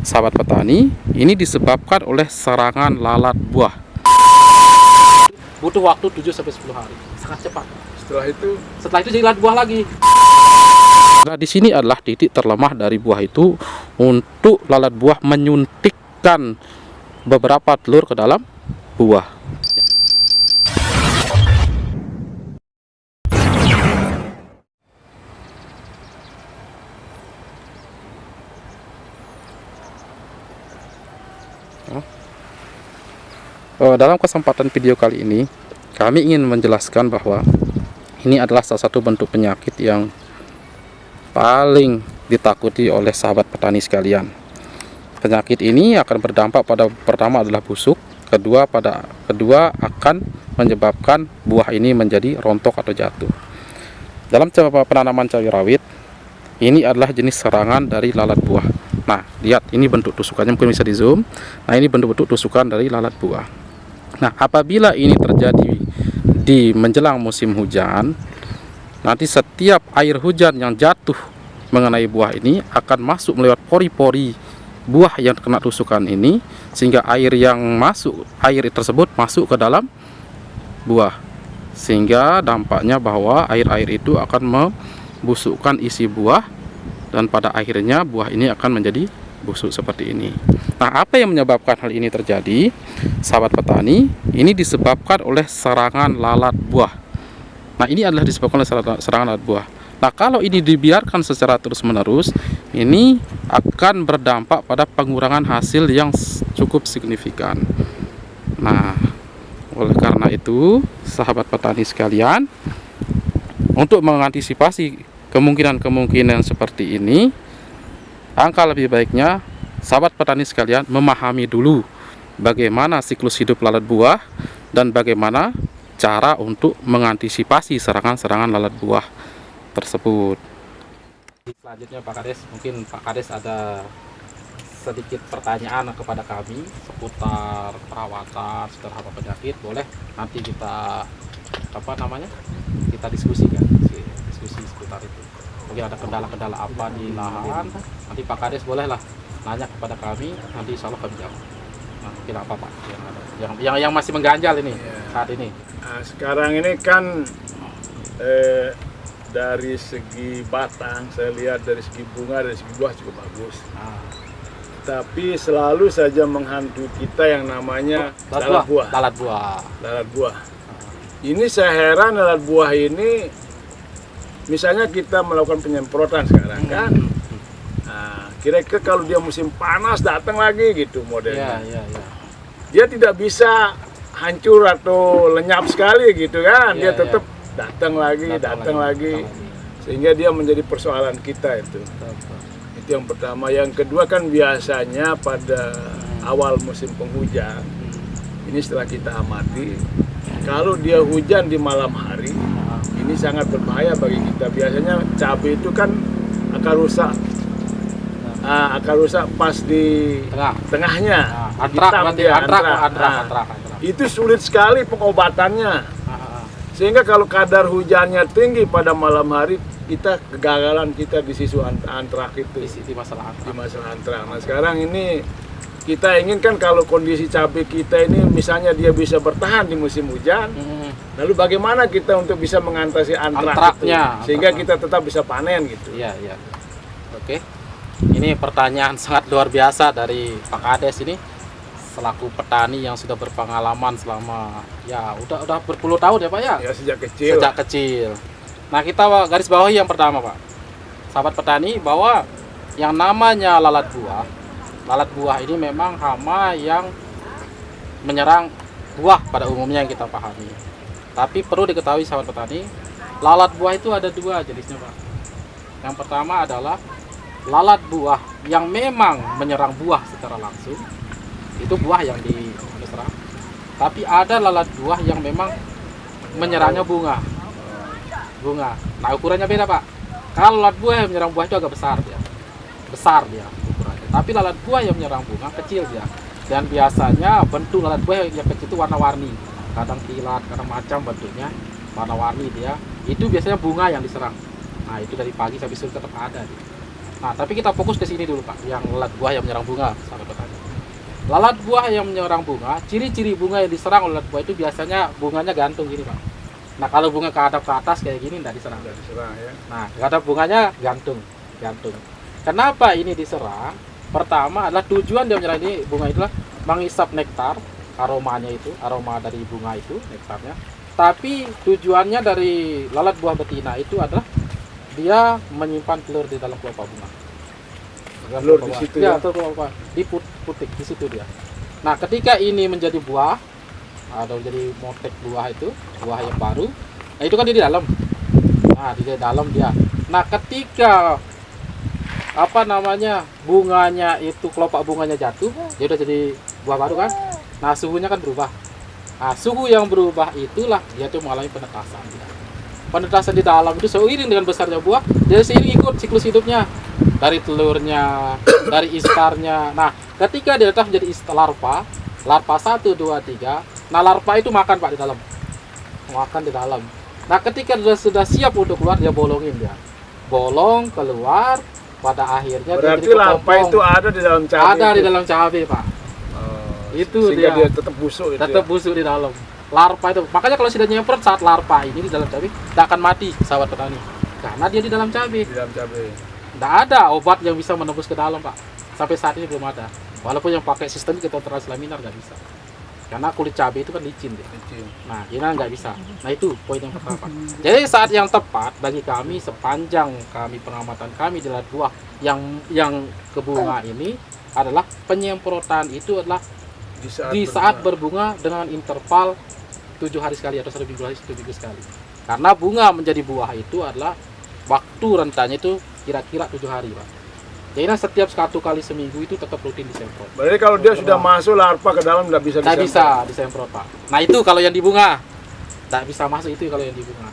sahabat petani, ini disebabkan oleh serangan lalat buah. Butuh waktu 7-10 hari, sangat cepat. Setelah itu jadi lalat buah lagi. Nah, di sini adalah titik terlemah dari buah itu untuk lalat buah menyuntikkan beberapa telur ke dalam buah. Dalam kesempatan video kali ini, kami ingin menjelaskan bahwa ini adalah salah satu bentuk penyakit yang paling ditakuti oleh sahabat petani sekalian. Penyakit ini akan berdampak pada pertama adalah busuk, kedua akan menyebabkan buah ini menjadi rontok atau jatuh. Dalam penanaman cabai rawit, ini adalah jenis serangan dari lalat buah. Nah, lihat ini bentuk tusukannya, mungkin bisa di zoom. Nah, ini bentuk tusukan dari lalat buah. Nah, apabila ini terjadi di menjelang musim hujan, nanti setiap air hujan yang jatuh mengenai buah ini akan masuk melewat pori-pori buah yang kena tusukan ini, sehingga air tersebut masuk ke dalam buah, sehingga dampaknya bahwa air itu akan membusukkan isi buah, dan pada akhirnya buah ini akan menjadi busuk seperti ini. Nah, apa yang menyebabkan hal ini terjadi, sahabat petani? Ini disebabkan oleh serangan lalat buah. Nah, ini adalah disebabkan oleh serangan lalat buah. Nah, kalau ini dibiarkan secara terus-menerus, ini akan berdampak pada pengurangan hasil yang cukup signifikan. Nah, oleh karena itu, sahabat petani sekalian, untuk mengantisipasi kemungkinan-kemungkinan seperti ini, angka lebih baiknya sahabat petani sekalian memahami dulu bagaimana siklus hidup lalat buah dan bagaimana cara untuk mengantisipasi serangan-serangan lalat buah tersebut. Selanjutnya Pak Kades, mungkin Pak Kades ada sedikit pertanyaan kepada kami seputar perawatan, seputar penyakit, boleh nanti kita kita diskusikan, diskusi seputar itu. Mungkin ada kendala-kendala apa di lahan, nanti Pak Kades bolehlah nanya kepada kami, nanti insya Allah kami jawab. Nah, mungkin apa Pak yang masih mengganjal ini saat ini? Nah, sekarang ini kan dari segi batang saya lihat, dari segi bunga, dari segi buah cukup bagus. Tapi selalu saja menghantui kita yang namanya lalat buah. Ini saya heran, lalat buah ini misalnya kita melakukan penyemprotan sekarang kan, nah, kira-kira kalau dia musim panas datang lagi gitu modelnya, dia tidak bisa hancur atau lenyap sekali gitu kan, dia tetap datang lagi, sehingga dia menjadi persoalan kita itu yang pertama. Yang kedua kan biasanya pada awal musim penghujan, ini setelah kita amati, kalau dia hujan di malam hari, ini sangat berbahaya bagi kita. Biasanya cabai itu kan akan rusak pas di tengahnya, antrak. Itu sulit sekali pengobatannya, sehingga kalau kadar hujannya tinggi pada malam hari, kita kegagalan kita di sisu antrak itu, di masalah antrak. Nah, sekarang ini kita inginkan kalau kondisi cabai kita ini misalnya dia bisa bertahan di musim hujan, lalu bagaimana kita untuk bisa mengatasi antraknya, sehingga kita tetap bisa panen gitu. Iya. Oke. Ini pertanyaan sangat luar biasa dari Pak Kades ini, selaku petani yang sudah berpengalaman selama udah berpuluh tahun ya Pak ya? Ya, sejak kecil. Nah, kita garis bawahi yang pertama Pak, sahabat petani, bahwa yang namanya lalat buah ini memang hama yang menyerang buah pada umumnya yang kita pahami. Tapi perlu diketahui sahabat petani, lalat buah itu ada dua jenisnya Pak. Yang pertama adalah lalat buah yang memang menyerang buah secara langsung, itu buah yang diserang. Tapi ada lalat buah yang memang menyerangnya bunga. Nah, ukurannya beda Pak. Kalau lalat buah yang menyerang buah itu agak besar dia ukurannya. Tapi lalat buah yang menyerang bunga kecil dia. Dan biasanya bentuk lalat buah yang kecil itu warna-warni. Kadang kilat, kadang macam bentuknya, warna-warni dia. Itu biasanya bunga yang diserang. Nah, itu dari pagi sampai sore tetap ada dia. Nah, tapi kita fokus ke sini dulu Pak, yang lalat buah yang menyerang bunga, sahabat petani. Lalat buah yang menyerang bunga, ciri-ciri bunga yang diserang oleh lalat buah itu biasanya bunganya gantung gini Pak. Nah, kalau bunga ke atas kayak gini tidak diserang. Tidak diserang ya. Nah, kadang bunganya gantung. Kenapa ini diserang? Pertama adalah tujuan dia menyerang ini bunga itulah menghisap nektar, aromanya itu, aroma dari bunga itu, nektarnya. Tapi tujuannya dari lalat buah betina itu adalah dia menyimpan telur di dalam kelopak bunga. Telur di situ ya? Telur di putik di situ dia. Nah, ketika ini menjadi buah atau jadi motek buah itu, buah yang baru, nah itu kan dia di dalam. Nah, di dalam dia. Nah, ketika bunganya itu, kelopak bunganya jatuh, dia udah jadi buah baru kan. Nah, suhunya kan berubah. Nah, suhu yang berubah itulah dia tuh mengalami penetasan. Penetasan di dalam itu seiring dengan besarnya buah, dia seiring ikut siklus hidupnya dari telurnya, dari istarnya. Nah, ketika dia telah menjadi larva 1, 2, 3. Nah, larva itu makan Pak di dalam. Makan di dalam. Nah, ketika sudah siap untuk keluar, dia bolongin dia. Bolong keluar, pada akhirnya berarti dia jadi larva itu ada di dalam cabai. Ada di dalam cabai Pak. Itu sehingga dia tetap busuk itu. Tetap busuk di dalam. Larva itu. Makanya kalau sudah nyemprot saat larva ini di dalam cabai, tidak akan mati sahabat petani. Karena dia di dalam cabai. Di dalam cabai. Tidak ada obat yang bisa menembus ke dalam Pak. Sampai saat ini belum ada. Walaupun yang pakai sistem ketotrans laminar nggak bisa. Karena kulit cabai itu kan licin dia. Nah, ini nggak bisa. Nah, itu poin yang pertama. Jadi saat yang tepat bagi kami sepanjang kami pengamatan kami di lalat buah yang ke bunga ini adalah penyemprotan itu adalah di saat berbunga dengan interval 7 hari sekali atau 1 minggu sekali. Karena bunga menjadi buah itu adalah waktu rentannya itu kira-kira 7 hari Pak. Jadi setiap 1 kali seminggu itu tetap rutin disemprot. Berarti kalau dia sudah masuk larva ke dalam tidak bisa disemprot? Tidak bisa disemprot Pak. Nah, itu kalau yang di bunga. Tidak bisa masuk itu kalau yang di bunga.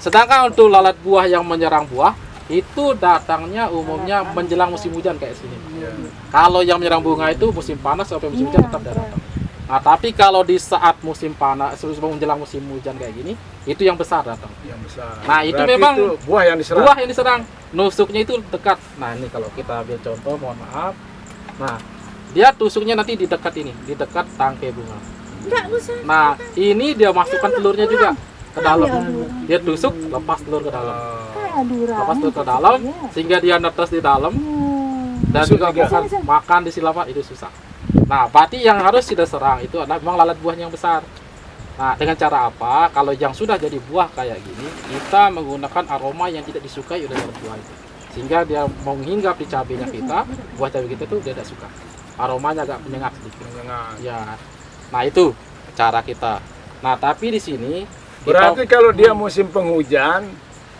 Sedangkan untuk lalat buah yang menyerang buah itu datangnya umumnya menjelang musim hujan kayak sini. Kalau yang menyerang bunga itu musim panas sampai musim hujan tetap datang. Nah, tapi kalau di saat musim panas, sebelum menjelang musim hujan kayak gini, itu yang besar datang. Yang besar. Nah, itu berarti memang itu buah yang diserang. Buah yang diserang. Nusuknya itu dekat. Nah, ini kalau kita ambil contoh, mohon maaf. Nah, dia tusuknya nanti di dekat ini, di dekat tangkai bunga. Nah, ini dia masukkan telurnya juga ke dalam. Dia tusuk, lepas telur ke dalam. Lepas telur ke dalam, sehingga dia netes di dalam. Dan juga makan di silapa itu susah. Nah, berarti yang harus kita serang itu adalah memang lalat buah yang besar. Nah, dengan cara apa? Kalau yang sudah jadi buah kayak gini, kita menggunakan aroma yang tidak disukai oleh lalat buah itu. Sehingga dia mau menghinggap di cabenya kita, buah cabai kita tuh dia tidak suka. Aromanya agak menyengat sedikit. Ya. Nah, itu cara kita. Nah, tapi di sini berarti kalau dia musim penghujan,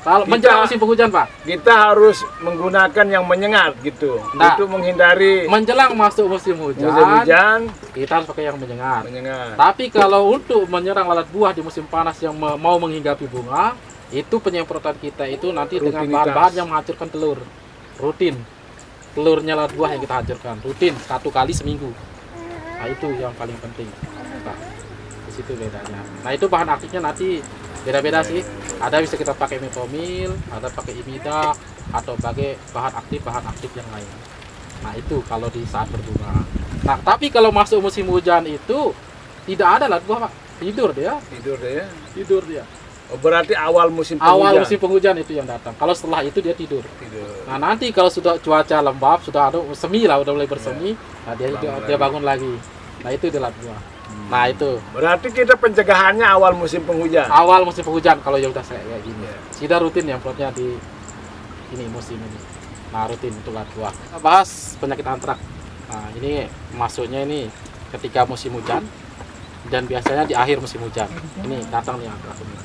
kalau menjelang musim penghujan Pak, kita harus menggunakan yang menyengat gitu. Nah, untuk menghindari menjelang masuk musim hujan, kita harus pakai yang menyengat. Tapi kalau untuk menyerang lalat buah di musim panas yang mau menghinggapi bunga, itu penyemprotan kita itu nanti dengan bahan-bahan yang menghancurkan telur. Rutin. Telurnya lalat buah yang kita hancurkan rutin 1 kali seminggu. Nah, itu yang paling penting. Nah, di situ bedanya. Nah, itu bahan aktifnya nanti beda-beda sih. Ada bisa kita pakai metformin, ada pakai imida, atau pakai bahan aktif yang lain. Nah, itu kalau di saat berbunga. Nah, tapi kalau masuk musim hujan itu tidak ada lalat buah Pak. Tidur dia. Oh, berarti awal musim penghujan itu yang datang. Kalau setelah itu dia tidur. Nah, nanti kalau sudah cuaca lembab, sudah ada semi lah, udah mulai bersemi, nah dia bangun lagi. Nah, itu dia lalat buah. Nah, itu. Berarti kita pencegahannya awal musim penghujan. Awal musim penghujan kalau yang udah kayak gini. Sudah rutin ya plotnya di ini musim ini. Nah, rutin untuk lalat buah. Kita bahas penyakit antrak. Nah, ini masuknya ini ketika musim hujan dan biasanya di akhir musim hujan. Ini datang nih antrak ini.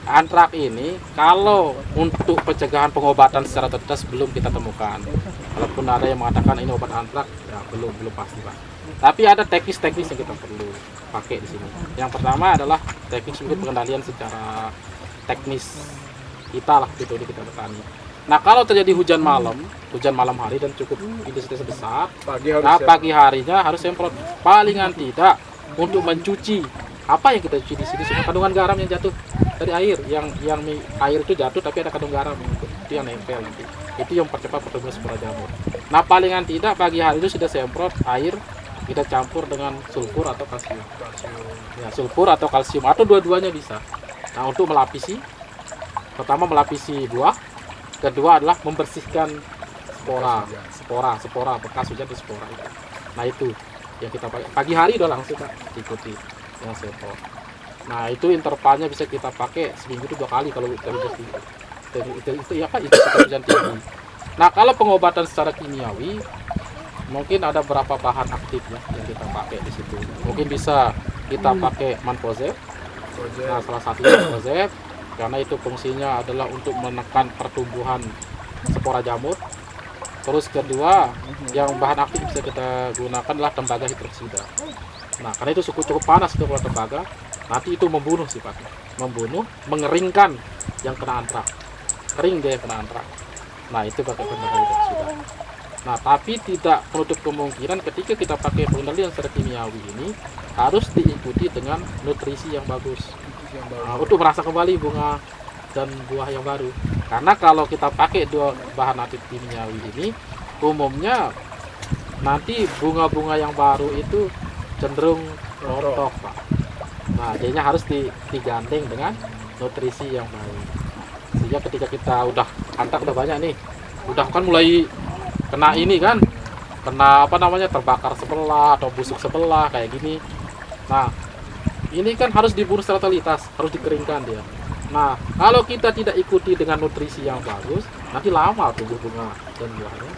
Antrak ini kalau untuk pencegahan pengobatan secara tetes belum kita temukan. Walaupun ada yang mengatakan ini obat antrak, ya belum pasti Pak. Tapi ada teknis-teknis yang kita perlu pakai di sini. Yang pertama adalah teknis untuk pengendalian secara teknis kita lah gitu di kita petani. Nah, kalau terjadi hujan malam hari dan cukup intensitas besar, pagi harinya harus semprot palingan tidak untuk mencuci apa yang kita cuci di sini, semua kandungan garam yang jatuh dari air, yang air itu jatuh tapi ada kandungan garam itu yang nempel nanti. Itu yang percepat pertumbuhan spora jamur. Nah, palingan tidak pagi hari itu sudah semprot air, kita campur dengan sulfur atau kalsium. Ya, sulfur atau kalsium atau dua-duanya bisa. Nah, untuk melapisi, pertama melapisi buah, kedua adalah membersihkan spora bekas hujan di spora itu. Nah, itu yang kita pakai pagi hari udah langsung Pak, ikuti yang semprot. Nah, itu intervalnya bisa kita pakai seminggu itu 2 kali kalau itu ya Pak, itu hujan tinggi. Nah, kalau pengobatan secara kimiawi mungkin ada beberapa bahan aktif ya yang kita pakai di situ. Mungkin bisa kita pakai Mankozeb. Nah, salah satunya Mankozeb karena itu fungsinya adalah untuk menekan pertumbuhan spora jamur. Terus kedua, yang bahan aktif bisa kita gunakan adalah tembaga hidroksida. Nah, karena itu cukup panas itu kalau tembaga, nanti itu membunuh sifatnya, mengeringkan yang kena antrak, kering dia yang kena antrak. Nah, itu pakai tembaga hidroksida. Nah, tapi tidak menutup kemungkinan ketika kita pakai pengendalian secara kimiawi ini harus diikuti dengan nutrisi yang bagus. Nah, untuk merasa kembali bunga dan buah yang baru. Karena kalau kita pakai 2 bahan aktif kimiawi ini, umumnya nanti bunga-bunga yang baru itu cenderung rontok Pak. Nah, jadinya harus digandeng dengan nutrisi yang baik. Sehingga ketika kita udah antrak udah banyak nih, udah kan mulai kena ini kan, kena terbakar sebelah atau busuk sebelah kayak gini. Nah, ini kan harus dibunuh secara totalitas, harus dikeringkan dia. Nah, kalau kita tidak ikuti dengan nutrisi yang bagus, nanti lama tumbuh bunga dan buahnya.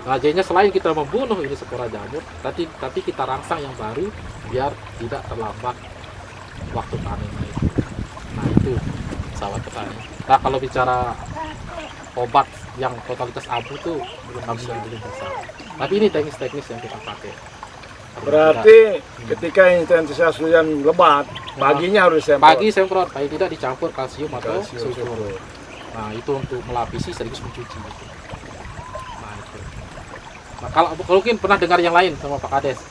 Nah, jadinya selain kita membunuh ini spora jamur, tapi kita rangsang yang baru biar tidak terlambat waktu panennya itu. Nah, itu sahabat petani. Nah, kalau bicara obat yang totalitas abu tuh belum bisa. Tapi ini teknis-teknis yang kita pakai. Berarti ketika intensitas hujan lebat, paginya harus semprot. Pagi semprot, paling tidak dicampur kalsium atau sulfur. Nah, itu untuk melapisi sekaligus mencuci. Nah, itu. Nah, kalau mungkin pernah dengar yang lain sama Pak Kades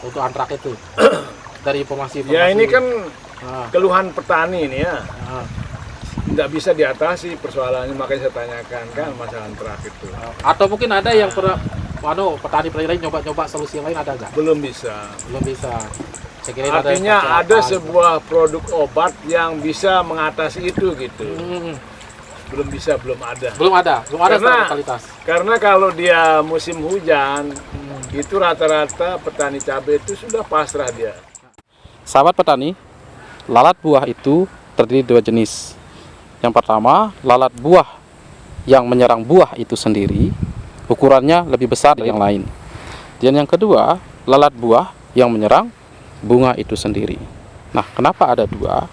untuk antrak itu dari informasi. Ya, ini kan keluhan petani ini ya. Tidak bisa diatasi persoalannya, makanya saya tanyakan kan masalah antrak itu. Atau mungkin ada yang pernah petani lain nyoba solusi yang lain, ada nggak? Belum bisa. Artinya ada sebuah produk obat yang bisa mengatasi itu gitu. Belum ada karena kalau dia musim hujan itu rata-rata petani cabai itu sudah pasrah dia. Sahabat petani, lalat buah itu terdiri 2 jenis. Yang pertama, lalat buah yang menyerang buah itu sendiri, ukurannya lebih besar dari yang lain. Dan yang kedua, lalat buah yang menyerang bunga itu sendiri. Nah, kenapa ada 2?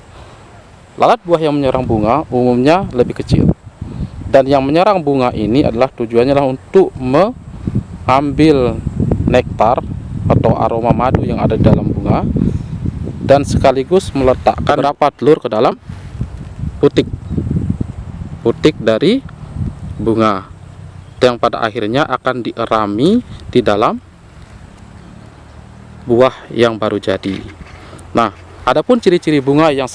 Lalat buah yang menyerang bunga umumnya lebih kecil. Dan yang menyerang bunga ini adalah tujuannya adalah untuk mengambil nektar atau aroma madu yang ada di dalam bunga dan sekaligus meletakkan beberapa telur ke dalam putik dari bunga yang pada akhirnya akan dierami di dalam buah yang baru jadi. Nah, adapun ciri-ciri bunga yang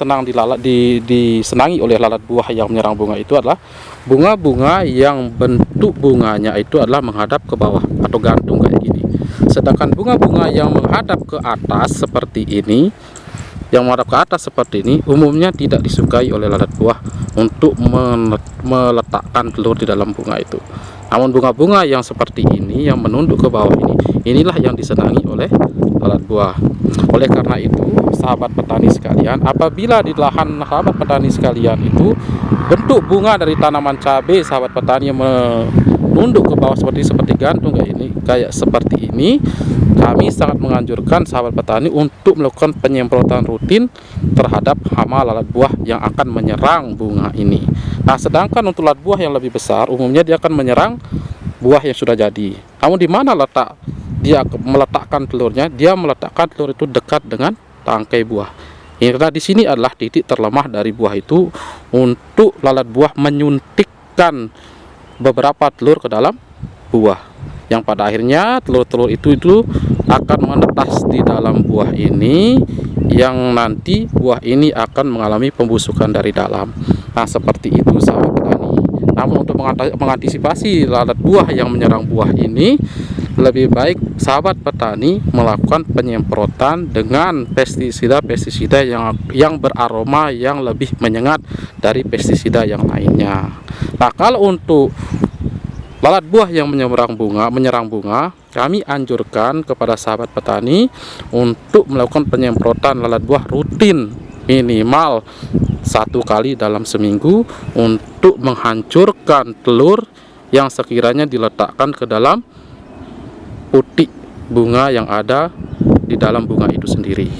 disenangi oleh lalat buah yang menyerang bunga itu adalah bunga-bunga yang bentuk bunganya itu adalah menghadap ke bawah atau gantung kayak gini. Sedangkan bunga-bunga yang menghadap ke atas seperti ini, umumnya tidak disukai oleh lalat buah untuk meletakkan telur di dalam bunga itu. Namun bunga-bunga yang seperti ini yang menunduk ke bawah inilah yang disenangi oleh lalat buah. Oleh karena itu, sahabat petani sekalian, apabila di lahan sahabat petani sekalian itu bentuk bunga dari tanaman cabai sahabat petani yang menunduk ke bawah seperti gantung kayak seperti ini, kami sangat menganjurkan sahabat petani untuk melakukan penyemprotan rutin terhadap hama lalat buah yang akan menyerang bunga ini. Nah, sedangkan untuk lalat buah yang lebih besar, umumnya dia akan menyerang buah yang sudah jadi. Namun di mana letak dia meletakkan telurnya? Dia meletakkan telur itu dekat dengan tangkai buah. Karena di sini adalah titik terlemah dari buah itu untuk lalat buah menyuntikkan beberapa telur ke dalam buah. Yang pada akhirnya telur-telur itu akan menetas di dalam buah ini, yang nanti buah ini akan mengalami pembusukan dari dalam. Nah, seperti itu sahabat petani. Namun untuk mengantisipasi lalat buah yang menyerang buah ini, lebih baik sahabat petani melakukan penyemprotan dengan pestisida yang beraroma yang lebih menyengat dari pestisida yang lainnya. Nah, kalau untuk lalat buah yang menyerang bunga, kami anjurkan kepada sahabat petani untuk melakukan penyemprotan lalat buah rutin minimal 1 kali dalam seminggu untuk menghancurkan telur yang sekiranya diletakkan ke dalam putik bunga yang ada di dalam bunga itu sendiri.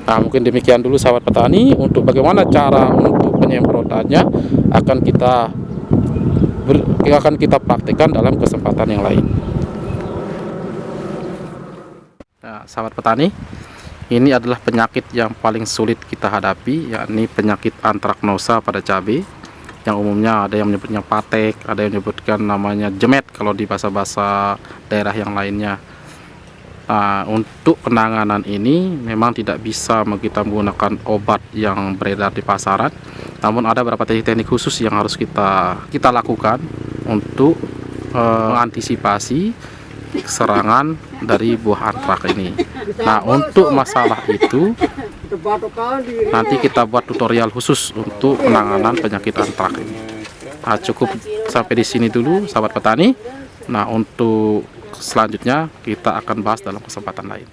Nah, mungkin demikian dulu sahabat petani. Untuk bagaimana cara untuk penyemprotannya akan kita praktikkan dalam kesempatan yang lain. Nah, sahabat petani, ini adalah penyakit yang paling sulit kita hadapi, yakni penyakit antraknosa pada cabai, yang umumnya ada yang menyebutnya patek, ada yang menyebutkan namanya jemet kalau di bahasa-bahasa daerah yang lainnya. Nah, untuk penanganan ini memang tidak bisa kita menggunakan obat yang beredar di pasaran, namun ada beberapa teknik khusus yang harus kita lakukan untuk mengantisipasi serangan dari buah antrak ini. Nah, untuk masalah itu nanti kita buat tutorial khusus untuk penanganan penyakit antrak ini. Nah, cukup sampai di sini dulu sahabat petani. Nah, untuk selanjutnya kita akan bahas dalam kesempatan lain.